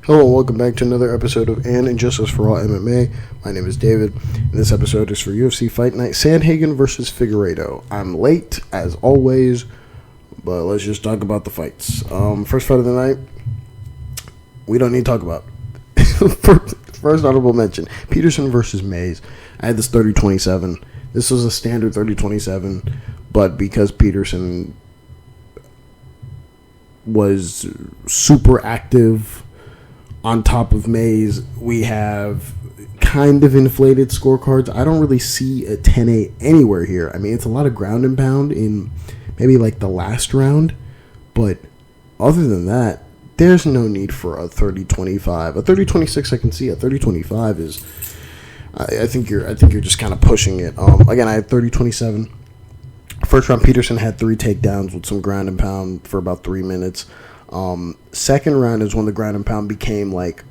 Hello and welcome back to another episode of Injustice For All MMA. My name is David, and this episode is for UFC Fight Night Sandhagen V Figueiredo. I'm late, as always, but let's just talk about the fights. First fight of the night, we don't need to talk about. First honorable mention, Peterson V Mayes. I had this 30-27. This was a standard 30-27, but because Peterson was super active on top of Mayes, we have kind of inflated scorecards. I don't really see a 10-8 anywhere here. I mean, it's a lot of ground and pound in maybe like the last round, but other than that, there's no need for a 30-25. A 30-26 I can see. A 30-25 is, I think you're just kind of pushing it. Again, I had 30-27. First round, Peterson had 3 takedowns with some ground and pound for about 3 minutes. Second round is when the ground and pound became like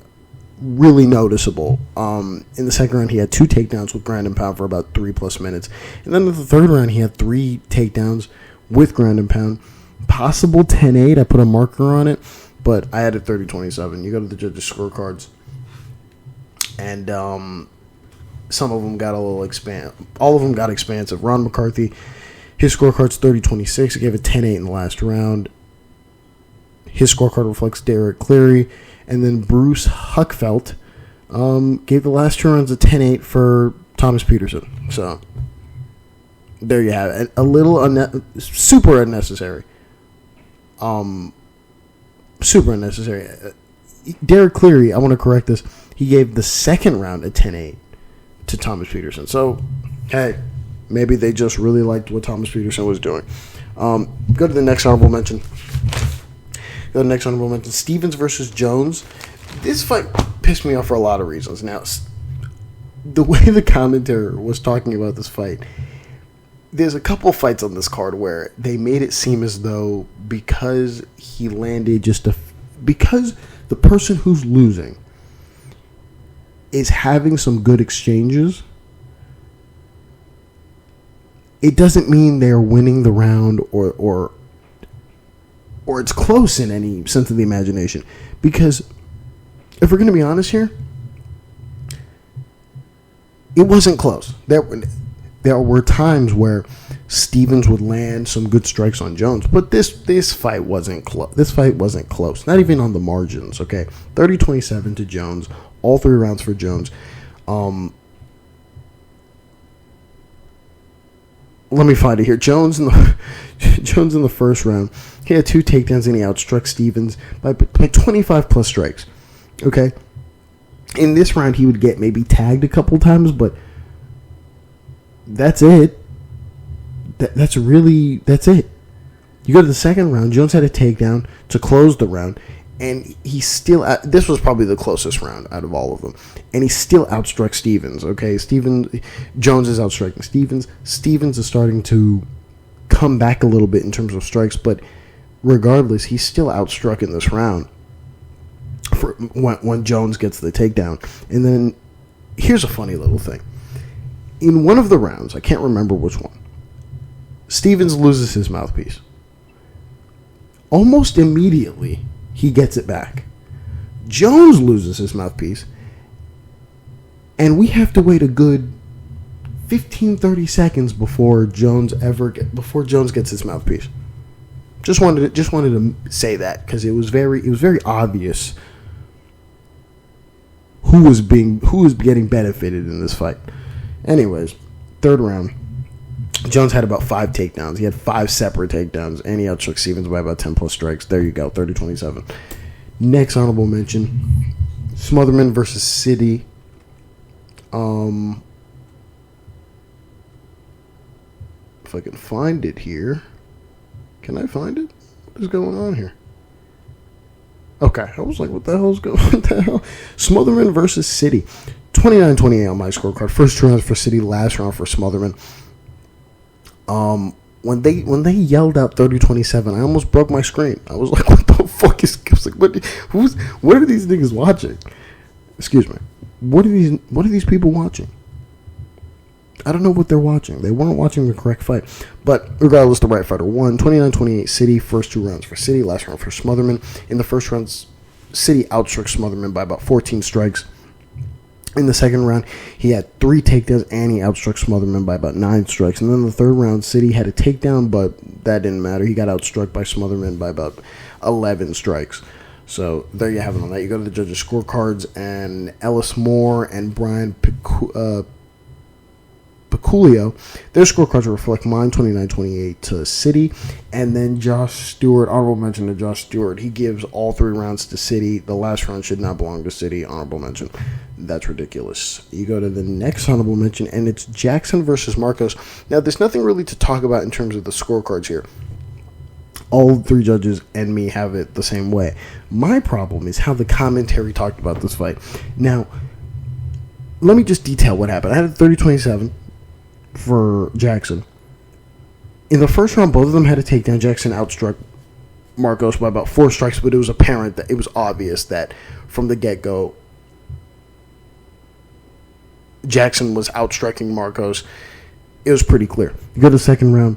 really noticeable. In the second round, he had 2 takedowns with ground and pound for about 3+ minutes. And then in the third round, he had 3 takedowns with ground and pound. Possible 10-8. I put a marker on it, but I had it 30-27. You go to the judges' scorecards, and some of them got a little all of them got expansive. Ron McCarthy, his scorecard's 30-26. He gave it 10-8 in the last round. His scorecard reflects Derek Cleary. And then Bruce Huckfelt gave the last 2 rounds a 10-8 for Thomas Peterson. So, there you have it. A little super unnecessary. Super unnecessary. Derek Cleary, I want to correct this. He gave the second round a 10-8 to Thomas Peterson. So, hey, maybe they just really liked what Thomas Peterson was doing. Go to the next honorable mention. Stevens versus Jones. This fight pissed me off for a lot of reasons. Now, the way the commentator was talking about this fight, there's a couple fights on this card where they made it seem as though because he landed because the person who's losing is having some good exchanges, it doesn't mean they're winning the round or it's close in any sense of the imagination. Because if we're going to be honest here, it wasn't close. There were times where Stevens would land some good strikes on Jones, but this fight wasn't close. This fight wasn't close, not even on the margins. Okay, 30-27 to Jones, all 3 rounds for Jones. Let me find it here. Jones in the first round, he had 2 takedowns and he outstruck Stevens by 25+ strikes. Okay, in this round he would get maybe tagged a couple times, but that's it. That's it. You go to the second round. Jones had a takedown to close the round, and he still. This was probably the closest round out of all of them, and he still outstruck Stevens. Okay, Jones is outstriking Stevens. Stevens is starting to come back a little bit in terms of strikes, but regardless, he's still outstruck in this round. For when Jones gets the takedown, and then here's a funny little thing. In one of the rounds, I can't remember which one, Stevens loses his mouthpiece. Almost immediately, he gets it back. Jones loses his mouthpiece, and we have to wait a good 15-30 seconds before Jones gets his mouthpiece. Just wanted to say that because it was very obvious who was getting benefited in this fight. Anyways, third round, Jones had about 5 takedowns. He had 5 separate takedowns, and he outstruck Stevens by about 10+ strikes. There you go, 30-27. Next honorable mention, Smotherman V Sidey. If I can find it here. Can I find it? What is going on here? Okay, I was like, what the hell? Smotherman versus Sidey. 29-28 on my scorecard. First 2 rounds for Sidey, last round for Smotherman. When they yelled out 30-27, I almost broke my screen. I was like, what the fuck is... I was like, what are these niggas watching? Excuse me. What are these people watching? I don't know what they're watching. They weren't watching the correct fight. But regardless, the right fighter won. 29-28 Sidey. First 2 rounds for Sidey. Last round for Smotherman. In the first rounds, Sidey outstruck Smotherman by about 14 strikes. In the second round, he had 3 takedowns, and he outstruck Smotherman by about 9 strikes. And then the third round, Sidey had a takedown, but that didn't matter. He got outstruck by Smotherman by about 11 strikes. So there you have it on that. You go to the judges' scorecards, and Ellis Moore and Brian Piculio, their scorecards reflect mine, 29-28 to Sidey. And then Josh Stewart, honorable mention to Josh Stewart. He gives all 3 rounds to Sidey. The last round should not belong to Sidey, honorable mention. That's ridiculous. You go to the next honorable mention, and it's Jackson versus Marcos. Now, there's nothing really to talk about in terms of the scorecards here. All 3 judges and me have it the same way. My problem is how the commentary talked about this fight. Now, let me just detail what happened. I had a 30-27 for Jackson. In the first round, both of them had a takedown. Jackson outstruck Marcos by about 4 strikes, but it was apparent that it was obvious that from the get-go, Jackson was outstriking Marcos. It was pretty clear. You go to the second round,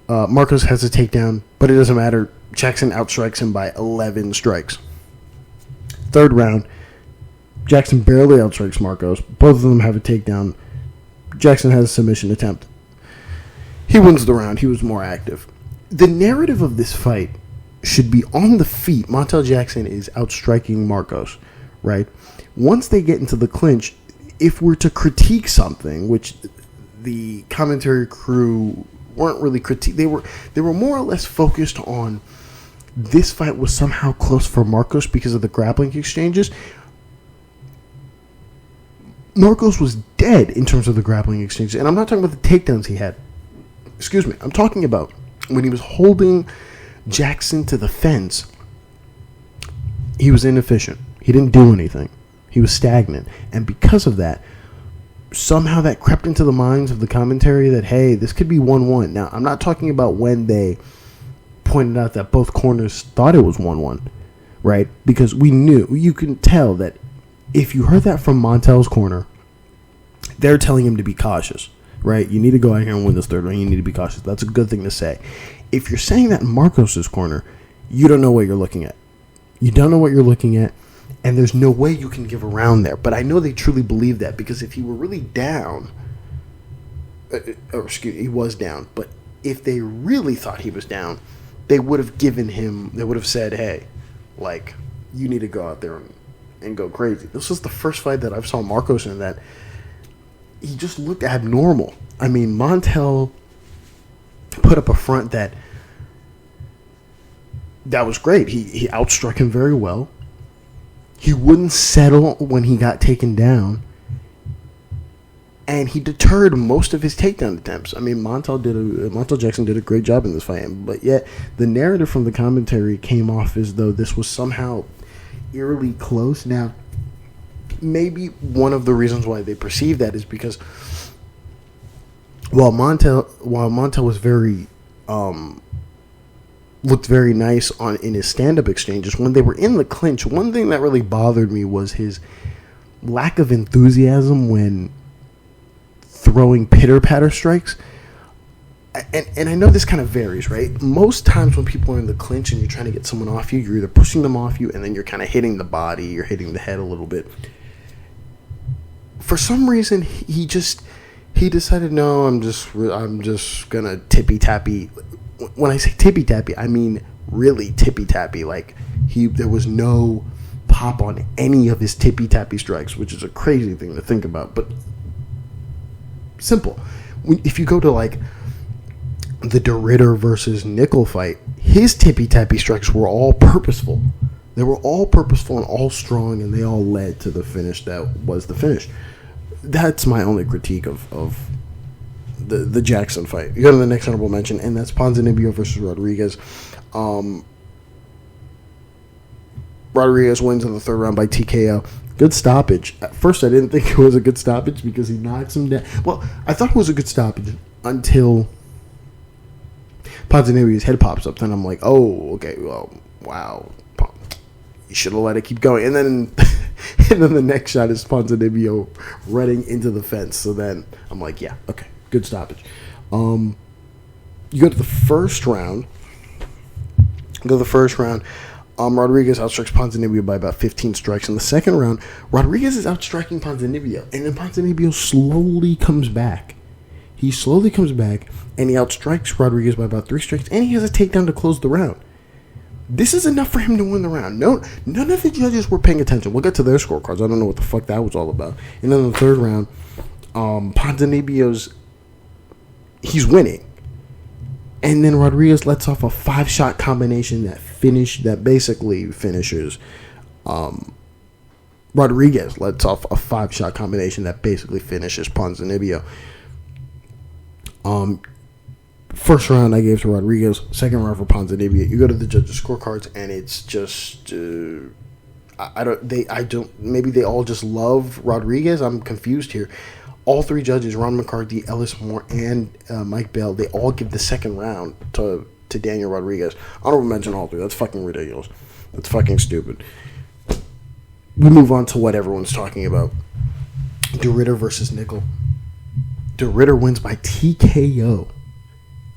Marcos has a takedown, but it doesn't matter. Jackson outstrikes him by 11 strikes. Third round, Jackson barely outstrikes Marcos. Both of them have a takedown. Jackson has a submission attempt. He wins the round. He was more active. The narrative of this fight should be on the feet. Montel Jackson is outstriking Marcos, right? Once they get into the clinch, if we're to critique something, which the commentary crew weren't really critique, they were more or less focused on this fight was somehow close for Marcos because of the grappling exchanges. Marcos was dead in terms of the grappling exchanges, and I'm not talking about the takedowns he had. Excuse me. I'm talking about when he was holding Jackson to the fence. He was inefficient. He didn't do anything. He was stagnant, and because of that, somehow that crept into the minds of the commentary that, hey, this could be 1-1. Now, I'm not talking about when they pointed out that both corners thought it was 1-1, right? Because we knew, you can tell that if you heard that from Montel's corner, they're telling him to be cautious, right? You need to go out here and win this third round. You need to be cautious. That's a good thing to say. If you're saying that in Marcos' corner, you don't know what you're looking at. You don't know what you're looking at. And there's no way you can give a round there. But I know they truly believe that, because if he were really down, he was down. But if they really thought he was down, they would have said, hey, like, you need to go out there and go crazy. This was the first fight that I saw Marcos in that he just looked abnormal. I mean, Montel put up a front that was great. He outstruck him very well. He wouldn't settle when he got taken down, and he deterred most of his takedown attempts. I mean, Montel Jackson did a great job in this fight, but yet the narrative from the commentary came off as though this was somehow eerily close. Now, maybe one of the reasons why they perceive that is because while Montel was very looked very nice in his stand-up exchanges, when they were in the clinch, one thing that really bothered me was his lack of enthusiasm when throwing pitter-patter strikes. And I know this kind of varies, right? Most times when people are in the clinch and you're trying to get someone off you, you're either pushing them off you and then you're kind of hitting the body, you're hitting the head a little bit. For some reason, he decided, no, I'm just gonna tippy-tappy. When I say tippy-tappy, I mean really tippy-tappy. Like, there was no pop on any of his tippy-tappy strikes, which is a crazy thing to think about, but simple. If you go to, like, the Ridder versus Nickal fight, his tippy-tappy strikes were all purposeful. They were all purposeful and all strong, and they all led to the finish that was the finish. That's my only critique of the Jackson fight. You go to the next honorable mention, and that's Ponzinibbio versus Rodriguez. Rodriguez wins in the third round by TKO. Good stoppage. At first, I didn't think it was a good stoppage because he knocks him down. Well, I thought it was a good stoppage until Ponzinibbio's head pops up. Then I'm like, oh, okay, well, wow. You should have let it keep going. And then the next shot is Ponzinibbio running into the fence. So then I'm like, yeah, okay, good stoppage. You go to the first round. Rodriguez outstrikes Ponzinibbio by about 15 strikes. In the second round, Rodriguez is outstriking Ponzinibbio, and then Ponzinibbio slowly comes back. He slowly comes back, and he outstrikes Rodriguez by about 3 strikes, and he has a takedown to close the round. This is enough for him to win the round. No, none of the judges were paying attention. We'll get to their scorecards. I don't know what the fuck that was all about. And then in the third round, Ponzinibbio's, he's winning. And then Rodriguez lets off a 5-shot combination that basically finishes. Rodriguez lets off a 5-shot combination that basically finishes Ponzinibbio. First round I gave to Rodriguez. Second round for Ponzinibbio. You go to the judges' scorecards, and it's just maybe they all just love Rodriguez. I'm confused here. All 3 judges, Ron McCarthy, Ellis Moore, and Mike Bell, they all give the second round to Daniel Rodriguez. Honorable mention all 3. That's fucking ridiculous. That's fucking stupid. We move on to what everyone's talking about. Ridder versus Nickal. Ridder wins by TKO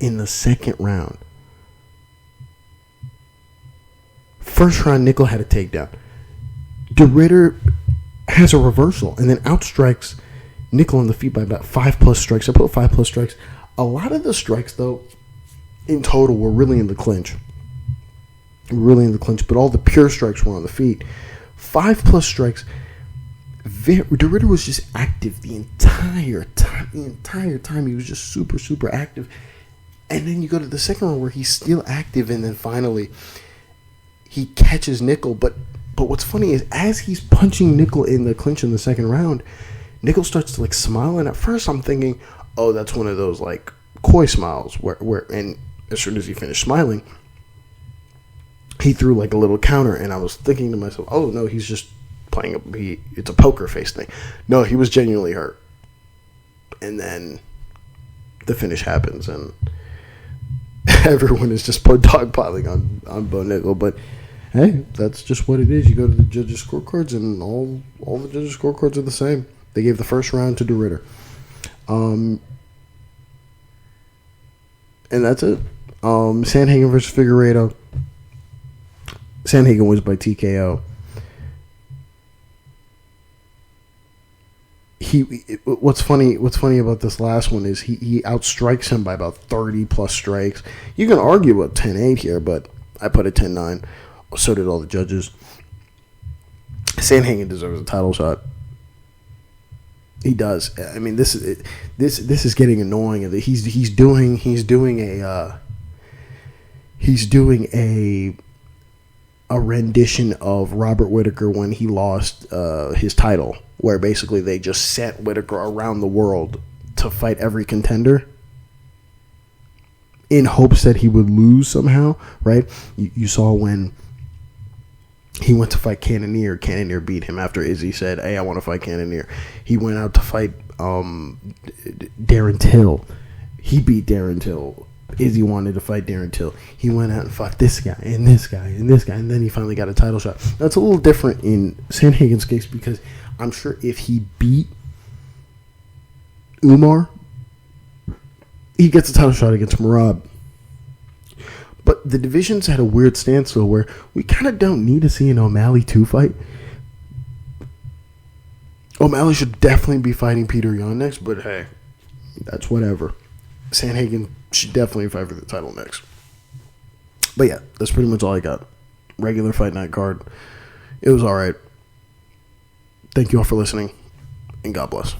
in the second round. First round, Nickal had a takedown. Ridder has a reversal and then outstrikes Nickal on the feet by about 5+ strikes. I put 5+ strikes. A lot of the strikes, though, in total, were really in the clinch. But all the pure strikes were on the feet. 5+ strikes. Ridder was just active the entire time. He was just super, super active. And then you go to the second round where he's still active, and then finally he catches Nickal. But what's funny is as he's punching Nickal in the clinch in the second round, Nickal starts to smile, and at first I'm thinking, oh, that's one of those coy smiles where and as soon as he finished smiling, he threw a little counter, and I was thinking to myself, oh no, he's just playing it's a poker face thing. No, he was genuinely hurt. And then the finish happens, and everyone is just dogpiling on Bo Nickal, but hey, that's just what it is. You go to the judges' scorecards, and all the judges' scorecards are the same. They gave the first round to Ridder. And that's it. Sandhagen versus Figueiredo. Sandhagen wins by TKO. What's funny about this last one is he outstrikes him by about 30+ strikes. You can argue about 10-8 here, but I put a 10-9. So did all the judges. Sandhagen deserves a title shot. He does. I mean, this is getting annoying. He's doing a rendition of Robert Whittaker when he lost his title, where basically they just sent Whittaker around the world to fight every contender in hopes that he would lose somehow, right? You saw when he went to fight Cannonier. Cannonier beat him after Izzy said, hey, I want to fight Cannonier. He went out to fight Darren Till. He beat Darren Till. Izzy wanted to fight Darren Till. He went out and fought this guy and this guy and this guy, and then he finally got a title shot. That's a little different in Sandhagen's case because I'm sure if he beat Umar, he gets a title shot against Merab. But the divisions had a weird standstill where we kind of don't need to see an O'Malley 2 fight. O'Malley should definitely be fighting Peter Yan next, but hey, that's whatever. Sandhagen should definitely fight for the title next. But yeah, that's pretty much all I got. Regular fight night card. It was alright. Thank you all for listening, and God bless.